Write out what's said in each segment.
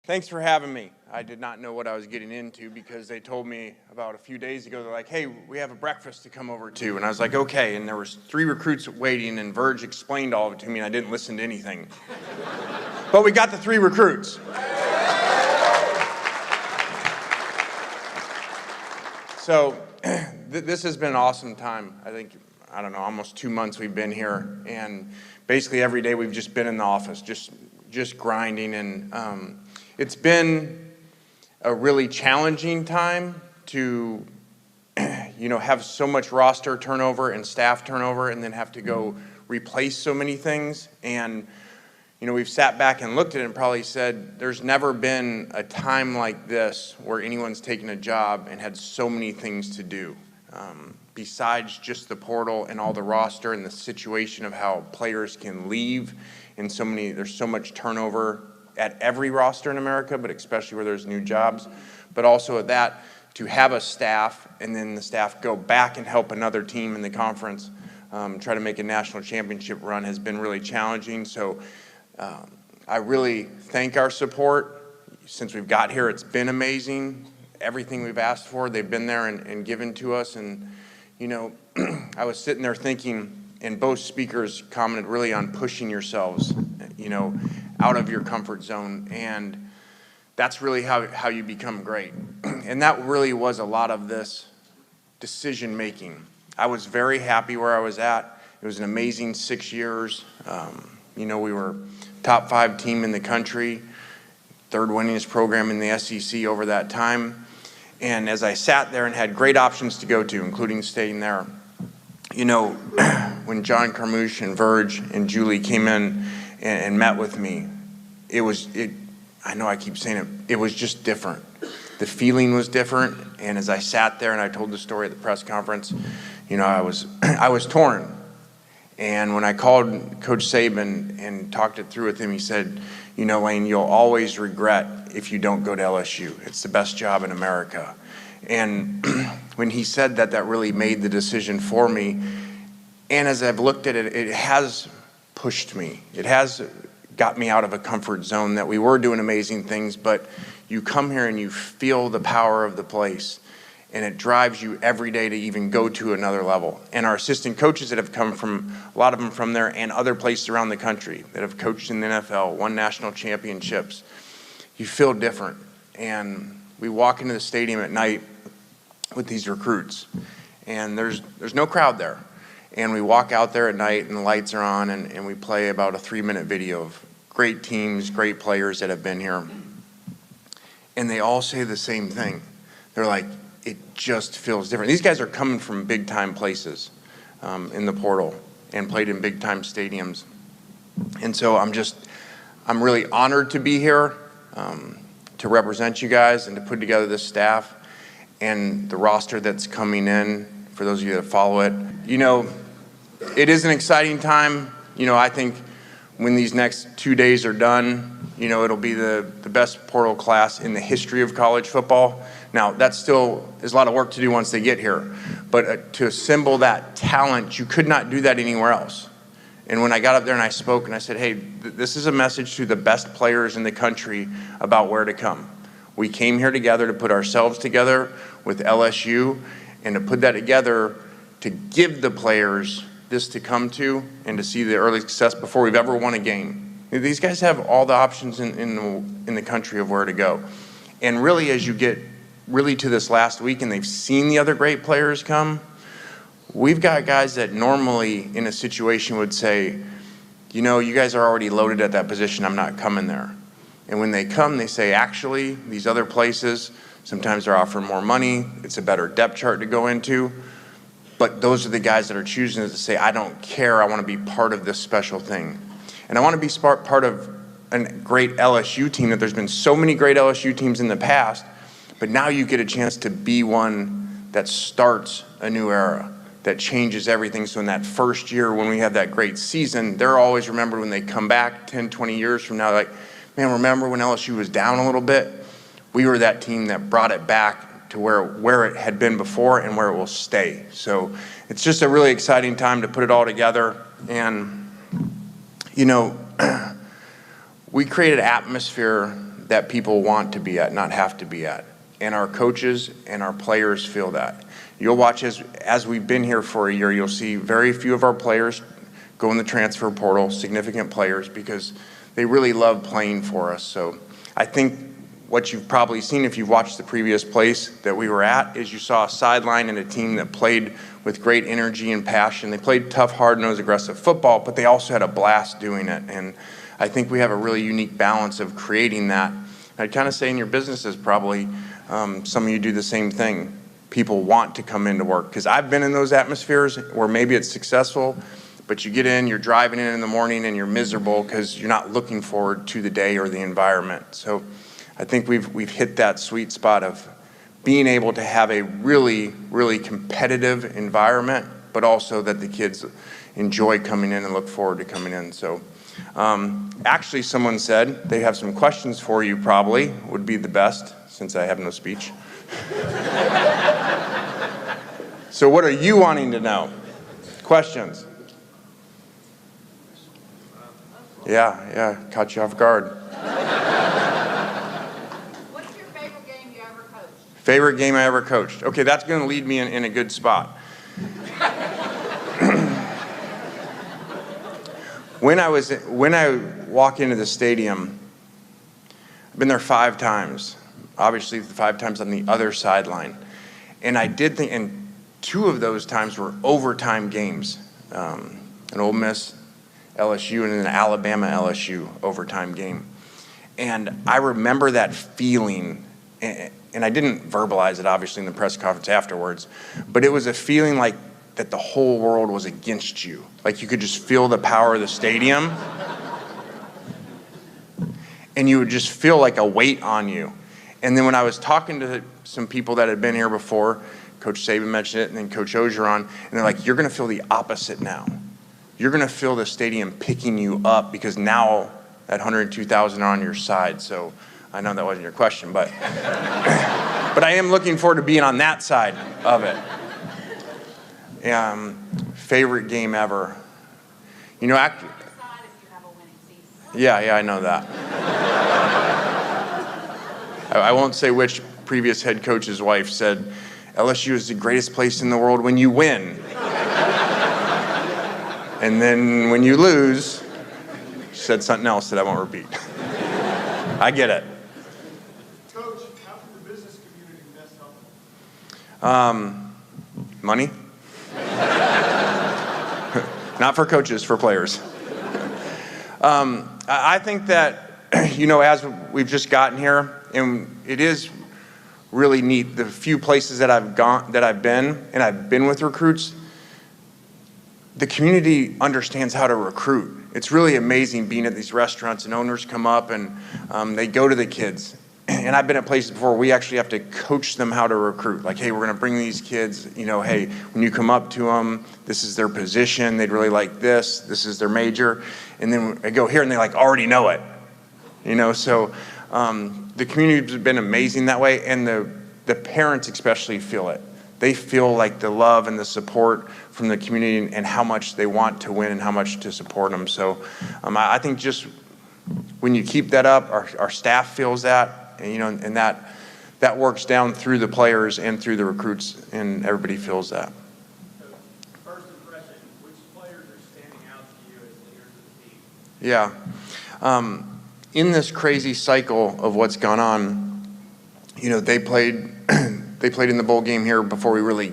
Thanks for having me. I did not know what I was getting into because they told me about a few days ago, they're like, hey, we have a breakfast to come over to. And I was like, okay. And there was 3 recruits waiting, and Verge explained all of it to me, and I didn't listen to anything. But we got the 3 recruits. So this has been an awesome time. I think, I don't know, almost 2 months we've been here. And basically every day we've just been in the office, just grinding. And it's been a really challenging time to, have so much roster turnover and staff turnover, and then have to go replace so many things. And, we've sat back and looked at it and probably said, there's never been a time like this where anyone's taken a job and had so many things to do. Besides just the portal and all the roster and the situation of how players can leave, and there's so much turnover at every roster in America, but especially where there's new jobs. But also at that, to have a staff and then the staff go back and help another team in the conference try to make a national championship run has been really challenging. So I really thank our support. Since we've got here, it's been amazing. Everything we've asked for, they've been there and given to us. And, I was sitting there thinking, and both speakers commented really on pushing yourselves, out of your comfort zone. And that's really how you become great. And that really was a lot of this decision making. I was very happy where I was at. It was an amazing 6 years. We were top 5 team in the country, 3rd winningest program in the SEC over that time. And as I sat there and had great options to go to, including staying there, when John Carmouche and Verge and Julie came in and met with me, I know I keep saying it, it was just different. The feeling was different. And as I sat there and I told the story at the press conference, I was torn. And when I called Coach Saban and talked it through with him, he said, Lane, you'll always regret if you don't go to LSU. It's the best job in America. And when he said that, that really made the decision for me. And as I've looked at it, it has pushed me. It has got me out of a comfort zone that we were doing amazing things, but you come here and you feel the power of the place. And it drives you every day to even go to another level. And our assistant coaches that have come from, a lot of them from there and other places around the country that have coached in the NFL, won national championships, you feel different. And we walk into the stadium at night with these recruits, and there's no crowd there. And we walk out there at night and the lights are on, and we play about a 3-minute video of great teams, great players that have been here. And they all say the same thing. They're like, it just feels different. These guys are coming from big-time places in the portal and played in big-time stadiums. And so I'm really honored to be here to represent you guys and to put together this staff and the roster that's coming in, for those of you that follow it. It is an exciting time. I think when these next 2 days are done, it'll be the best portal class in the history of college football. Now, there's a lot of work to do once they get here, but to assemble that talent, you could not do that anywhere else. And when I got up there and I spoke and I said, hey, this is a message to the best players in the country about where to come. We came here together to put ourselves together with LSU and to put that together to give the players this to come to and to see the early success before we've ever won a game. These guys have all the options in the country of where to go. And really, as you get really to this last week and they've seen the other great players come, we've got guys that normally in a situation would say, you guys are already loaded at that position, I'm not coming there. And when they come, they say, actually, these other places, sometimes they're offering more money, it's a better depth chart to go into, but those are the guys that are choosing to say, I don't care, I want to be part of this special thing. And I want to be part of a great LSU team, that there's been so many great LSU teams in the past, but now you get a chance to be one that starts a new era, that changes everything. So in that first year when we have that great season, they're always remembered when they come back 10, 20 years from now, like, man, remember when LSU was down a little bit? We were that team that brought it back to where it had been before and where it will stay. So it's just a really exciting time to put it all together. And, we created an atmosphere that people want to be at, not have to be at. And our coaches and our players feel that. You'll watch as we've been here for a year, you'll see very few of our players go in the transfer portal, significant players, because they really love playing for us. So I think what you've probably seen if you've watched the previous place that we were at is you saw a sideline and a team that played with great energy and passion. They played tough, hard-nosed, aggressive football, but they also had a blast doing it. And I think we have a really unique balance of creating that. I'd kind of say in your businesses probably some of you do the same thing. People want to come into work, because I've been in those atmospheres where maybe it's successful, but you get in, you're driving in the morning and you're miserable because you're not looking forward to the day or the environment. So I think we've hit that sweet spot of being able to have a really, really competitive environment, but also that the kids enjoy coming in and look forward to coming in. So actually someone said they have some questions for you, probably would be the best, since I have no speech. So what are you wanting to know? Questions? Yeah, caught you off guard. What's your favorite game you ever coached? Favorite game I ever coached? Okay, that's going to lead me in a good spot. When I walk into the stadium, I've been there 5 times. Obviously, 5 times on the other sideline. And I did think, and 2 of those times were overtime games. An Ole Miss LSU and an Alabama LSU overtime game. And I remember that feeling, and I didn't verbalize it obviously in the press conference afterwards, but it was a feeling like that the whole world was against you. Like you could just feel the power of the stadium, and you would just feel like a weight on you. And then when I was talking to some people that had been here before, Coach Saban mentioned it, and then Coach Ogeron, and they're like, you're going to feel the opposite now. You're going to feel the stadium picking you up, because now that 102,000 are on your side. So I know that wasn't your question, but but I am looking forward to being on that side of it. Favorite game ever? You know, yeah, I know that. I won't say which previous head coach's wife said, LSU is the greatest place in the world when you win. And then when you lose, she said something else that I won't repeat. I get it. Coach, how can the business community best help? Money? Not for coaches, for players. I think that, you know, as we've just gotten here, and it is really neat, the few places that I've been with recruits, the community understands how to recruit. It's really amazing being at these restaurants and owners come up and they go to the kids. And I've been at places before where we actually have to coach them how to recruit. Like, hey, we're going to bring these kids, you know, hey, when you come up to them, this is their position. They'd really like this. This is their major. And then I go here and they like already know it, you know. So the community has been amazing that way. And the parents especially feel it. They feel like the love and the support from the community and how much they want to win and how much to support them. So I think just when you keep that up, our staff feels that, and, you know, and that works down through the players and through the recruits, and everybody feels that. So, first impression, which players are standing out to you as leaders of the team? Yeah. In this crazy cycle of what's gone on, you know, they played in the bowl game here before we really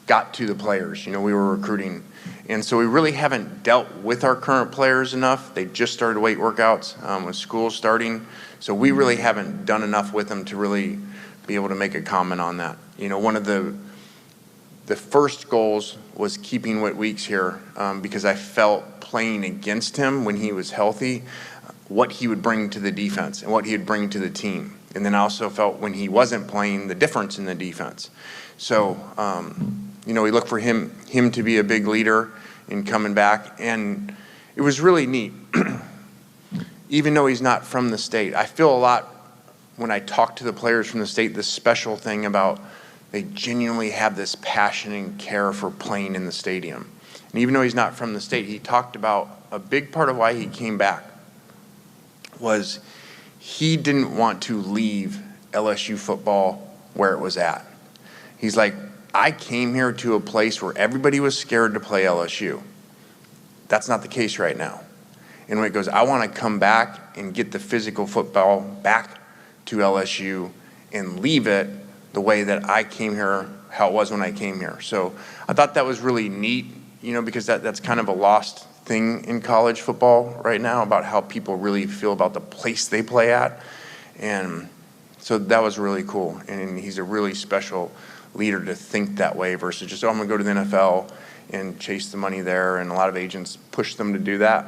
got to the players. You know, we were recruiting. And so we really haven't dealt with our current players enough. They just started weight workouts with school starting. So we really haven't done enough with them to really be able to make a comment on that. You know, one of the first goals was keeping Whit Weeks here because I felt playing against him when he was healthy, what he would bring to the defense and what he would bring to the team. And then I also felt when he wasn't playing, the difference in the defense. So, you know, we look for him to be a big leader in coming back. And it was really neat. Even though he's not from the state, I feel a lot when I talk to the players from the state, this special thing about they genuinely have this passion and care for playing in the stadium. And even though he's not from the state, he talked about a big part of why he came back was he didn't want to leave LSU football where it was at. He's like, I came here to a place where everybody was scared to play LSU. That's not the case right now. And when it goes, I want to come back and get the physical football back to LSU and leave it the way that I came here, how it was when I came here. So I thought that was really neat, because that's kind of a lost thing in college football right now about how people really feel about the place they play at. And so that was really cool. And he's a really special leader to think that way versus just, I'm going to go to the NFL and chase the money there. And a lot of agents push them to do that.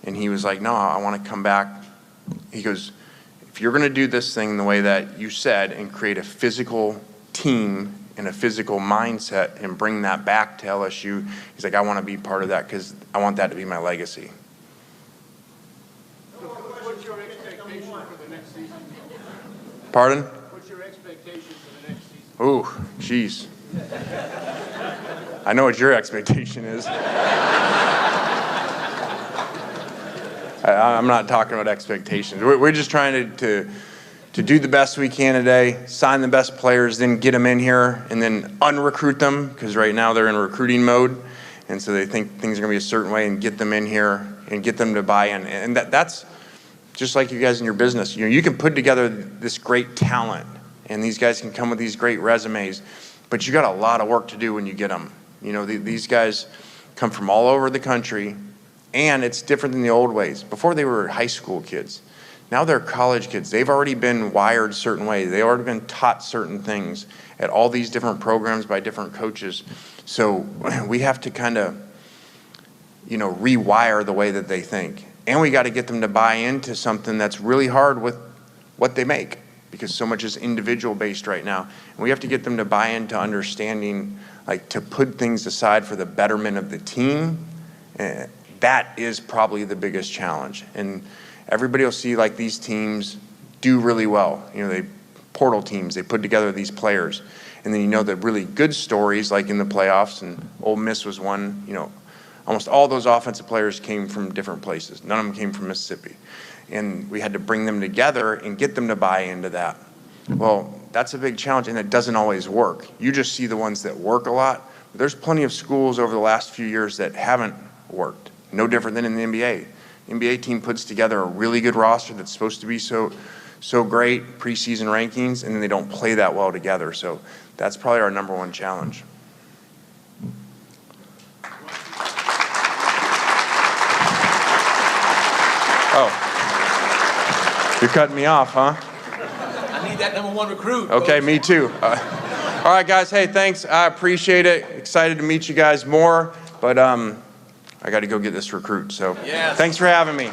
And he was like, no, I want to come back. He goes, if you're going to do this thing the way that you said and create a physical team and a physical mindset and bring that back to LSU, he's like, I want to be part of that because I want that to be my legacy. What's your expectation for the next season? Pardon? What's your expectation for the next season? Oh, geez. I know what your expectation is. I'm not talking about expectations. We're just trying to do the best we can today, sign the best players, then get them in here, and then unrecruit them, because right now they're in recruiting mode, and so they think things are going to be a certain way, and get them in here and get them to buy in. And that's just like you guys in your business. You can put together this great talent, and these guys can come with these great resumes, but you got a lot of work to do when you get them. These guys come from all over the country, and it's different than the old ways. Before they were high school kids. Now they're college kids. They've already been wired a certain way. They've already been taught certain things at all these different programs by different coaches. So we have to kind of, rewire the way that they think. And we got to get them to buy into something that's really hard with what they make, because so much is individual based right now. And we have to get them to buy into understanding, like, to put things aside for the betterment of the team. That is probably the biggest challenge. And everybody will see like these teams do really well. They portal teams, they put together these players. And then the really good stories like in the playoffs, and Ole Miss was one, almost all those offensive players came from different places. None of them came from Mississippi. And we had to bring them together and get them to buy into that. Well, that's a big challenge, and it doesn't always work. You just see the ones that work a lot. But there's plenty of schools over the last few years that haven't worked. No different than in the NBA. NBA team puts together a really good roster that's supposed to be so great, preseason rankings, and then they don't play that well together. So that's probably our number one challenge. Oh, you're cutting me off, huh? I need that number one recruit. Okay, Coach. me too. All right, guys. Hey, thanks. I appreciate it. Excited to meet you guys more, but I got to go get this recruit. So yes. Thanks for having me.